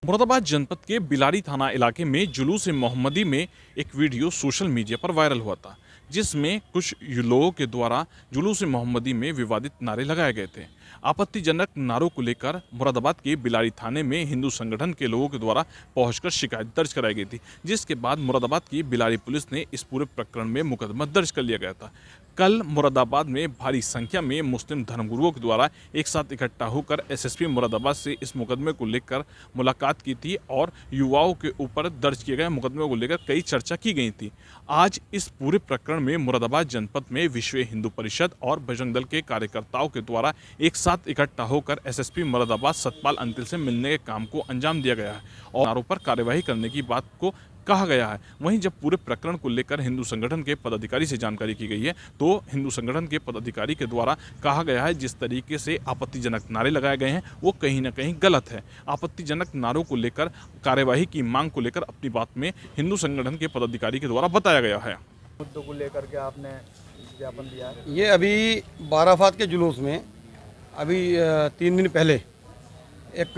मुरादाबाद जनपद के बिलारी थाना इलाके में जुलूस मोहम्मदी में एक वीडियो सोशल मीडिया पर वायरल हुआ था, जिसमें कुछ लोगों के द्वारा जुलूस मोहम्मदी में विवादित नारे लगाए गए थे। आपत्तिजनक नारों को लेकर मुरादाबाद के बिलारी थाने में हिंदू संगठन के लोगों के द्वारा पहुंचकर शिकायत दर्ज कराई गई थी, जिसके बाद मुरादाबाद की बिलारी पुलिस ने इस पूरे प्रकरण में मुकदमा दर्ज कर लिया गया था। कल मुरादाबाद में भारी संख्या में मुस्लिम धर्मगुरुओं के द्वारा एक साथ इकट्ठा होकर एसएसपी मुरादाबाद से इस मुकदमे को लेकर मुलाकात की थी और युवाओं के ऊपर दर्ज किए गए मुकदमे को लेकर कई चर्चा की गई थी। आज इस पूरे प्रकरण में मुरादाबाद जनपद में विश्व हिंदू परिषद और बजरंग दल के कार्यकर्ताओं के द्वारा एक साथ इकट्ठा होकर एसएसपी मुरादाबाद सतपाल अंतिल से मिलने के काम को अंजाम दिया गया है और आरोप पर कार्यवाही करने की बात को कहा गया है। वहीं जब पूरे प्रकरण को लेकर हिंदू संगठन के पदाधिकारी से जानकारी की गई है, तो हिंदू संगठन के पदाधिकारी के द्वारा कहा गया है जिस तरीके से आपत्तिजनक नारे लगाए गए हैं वो कहीं ना कहीं गलत है। आपत्तिजनक नारों को लेकर कार्यवाही की मांग को लेकर अपनी बात में हिंदू संगठन के पदाधिकारी के द्वारा बताया गया है। मुद्दों को लेकर के आपने ज्ञापन दिया है? ये अभी बाराफात के जुलूस में अभी 3 दिन पहले एक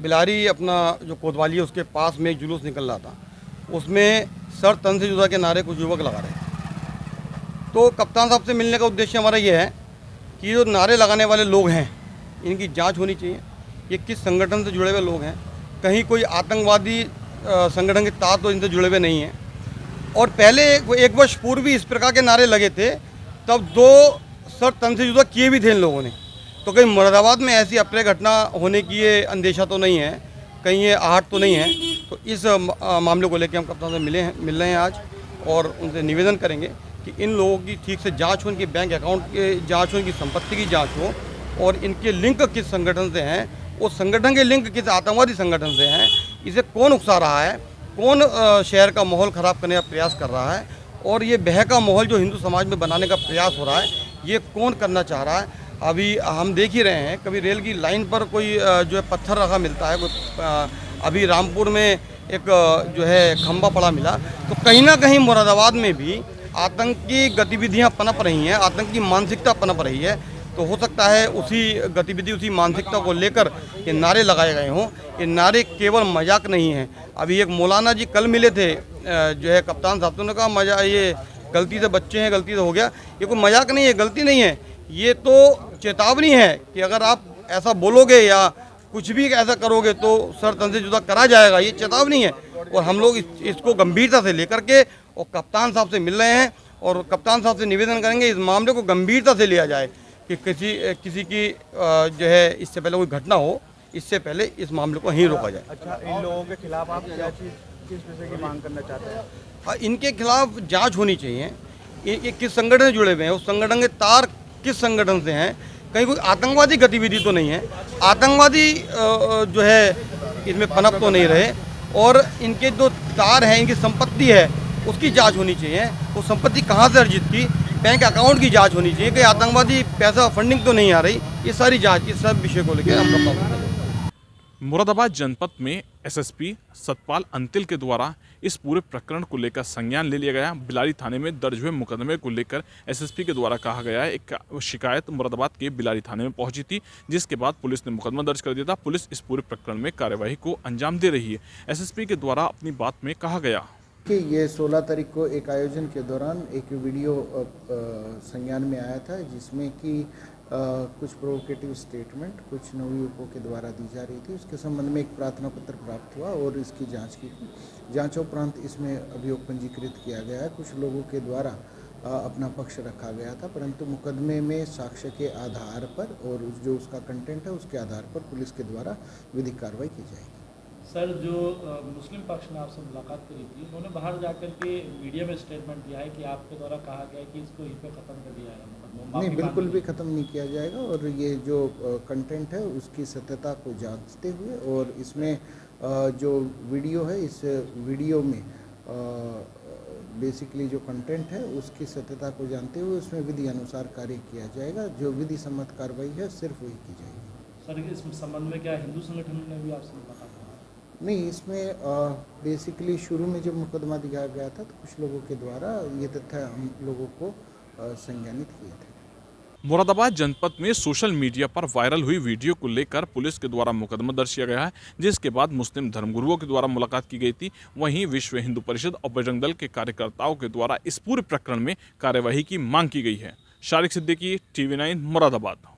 बिलारी अपना जो कोतवाली है उसके पास में एक जुलूस निकल रहा था, उसमें सर तन से जुदा के नारे कुछ युवक लगा रहे थे। तो कप्तान साहब से मिलने का उद्देश्य हमारा ये है कि जो नारे लगाने वाले लोग हैं इनकी जांच होनी चाहिए। ये किस संगठन से जुड़े हुए लोग हैं, कहीं कोई आतंकवादी संगठन के साथ तो इनसे जुड़े हुए नहीं हैं। और पहले एक वर्ष पूर्व भी इस प्रकार के नारे लगे थे, तब 2 सर तन से जुदा किए भी थे इन लोगों ने। तो कहीं मुरादाबाद में ऐसी अप्रिय घटना होने की ये अंदेशा तो नहीं है, कहीं ये आहट तो नहीं है। तो इस मामले को लेकर हम कप्तान से मिल रहे हैं आज और उनसे निवेदन करेंगे कि इन लोगों की ठीक से जांच हो, इनके बैंक अकाउंट की जांच हो, इनकी संपत्ति की जांच हो और इनके लिंक किस संगठन से हैं, उस संगठन के लिंक किस आतंकवादी संगठन से हैं, इसे कौन उकसा रहा है, कौन शहर का माहौल ख़राब करने का प्रयास कर रहा है और ये बहका माहौल जो हिंदू समाज में बनाने का प्रयास हो रहा है ये कौन करना चाह रहा है। अभी हम देख ही रहे हैं, कभी रेल की लाइन पर कोई जो है पत्थर रखा मिलता है, कोई अभी रामपुर में एक जो है खंबा पड़ा मिला। तो कहीं ना कहीं मुरादाबाद में भी आतंकी गतिविधियां पनप रही हैं, आतंकी मानसिकता पनप रही है। तो हो सकता है उसी गतिविधि, उसी मानसिकता को लेकर ये नारे लगाए गए हों। ये नारे केवल मजाक नहीं है। अभी एक मौलाना जी कल मिले थे जो है कप्तान साहब, तो उन्होंने कहा मजा ये गलती से बच्चे हैं, गलती से हो गया। ये कोई मजाक नहीं है, गलती नहीं है, ये तो चेतावनी है कि अगर आप ऐसा बोलोगे या कुछ भी ऐसा करोगे तो सर तन से जुदा करा जाएगा, ये चेतावनी है। और हम लोग इसको गंभीरता से लेकर के और कप्तान साहब से मिल रहे हैं और कप्तान साहब से निवेदन करेंगे इस मामले को गंभीरता से लिया जाए कि किसी की जो है इससे पहले कोई घटना हो, इससे पहले इस मामले को यहीं रोका जाए। अच्छा, इन लोगों के खिलाफ आप क्या चीज़ किस विषय की मांग करना चाहते हैं? इनके खिलाफ जांच होनी चाहिए। ये किस संगठन से जुड़े हुए हैं, उस संगठन के तार किस संगठन से हैं, कहीं कोई आतंकवादी गतिविधि तो नहीं है, आतंकवादी जो है इसमें पनप तो नहीं रहे। और इनके जो तार हैं, इनकी संपत्ति है उसकी जांच होनी चाहिए। वो संपत्ति कहाँ से अर्जित की, बैंक अकाउंट की जांच होनी चाहिए, कहीं आतंकवादी पैसा फंडिंग तो नहीं आ रही। ये सारी जांच, इस सब विषय को लेकर हम लोग मुरादाबाद जनपद में एसएसपी सतपाल अंतिल के द्वारा इस पूरे प्रकरण को लेकर संज्ञान ले लिया गया। बिलारी थाने में दर्ज हुए मुकदमे को लेकर एसएसपी के द्वारा कहा गया है एक शिकायत मुरादाबाद के बिलारी थाने में पहुंची थी, जिसके बाद पुलिस ने मुकदमा दर्ज कर दिया था। पुलिस इस पूरे प्रकरण में कार्यवाही को अंजाम दे रही है। एसएसपी के द्वारा अपनी बात में कहा गया कि ये 16 तारीख को एक आयोजन के दौरान एक वीडियो संज्ञान में आया था, जिसमें कि कुछ प्रोवोकेटिव स्टेटमेंट कुछ नवयुवकों के द्वारा दी जा रही थी। उसके संबंध में एक प्रार्थना पत्र प्राप्त हुआ और इसकी जांच की गई। जांचोपरांत इसमें अभियोग पंजीकृत किया गया है। कुछ लोगों के द्वारा अपना पक्ष रखा गया था, परंतु मुकदमे में साक्ष्य के आधार पर और जो उसका कंटेंट है उसके आधार पर पुलिस के द्वारा विधिक कार्रवाई की जाएगी। सर, जो मुस्लिम पक्ष ने आपसे मुलाकात करी थी, उन्होंने बाहर जाकर के मीडिया में स्टेटमेंट दिया है कि आपके द्वारा कहा गया है कि इसको यहीं पे ख़त्म कर दिया है। नहीं, बिल्कुल भी ख़त्म नहीं किया जाएगा और ये जो कंटेंट है उसकी सत्यता को जांचते हुए और इसमें जो वीडियो है, इस वीडियो में बेसिकली जो कंटेंट है उसकी सत्यता को जानते हुए उसमें विधि अनुसार कार्य किया जाएगा। जो विधि सम्मत कार्रवाई है सिर्फ वही की जाएगी। सर, इस संबंध में क्या हिंदू संगठन ने भी आपसे मुलाकात की? नहीं, इसमें बेसिकली शुरू में जब मुकदमा दिया गया था तो कुछ लोगों के द्वारा ये तथ्य हम लोगों को संज्ञानित किए थे। मुरादाबाद जनपद में सोशल मीडिया पर वायरल हुई वीडियो को लेकर पुलिस के द्वारा मुकदमा दर्ज किया गया है, जिसके बाद मुस्लिम धर्मगुरुओं के द्वारा मुलाकात की गई थी। वहीं विश्व हिंदू परिषद और बजरंग दल के कार्यकर्ताओं के द्वारा इस पूरे प्रकरण में कार्यवाही की मांग की गई है। शारिक सिद्दीकी, TV9 मुरादाबाद।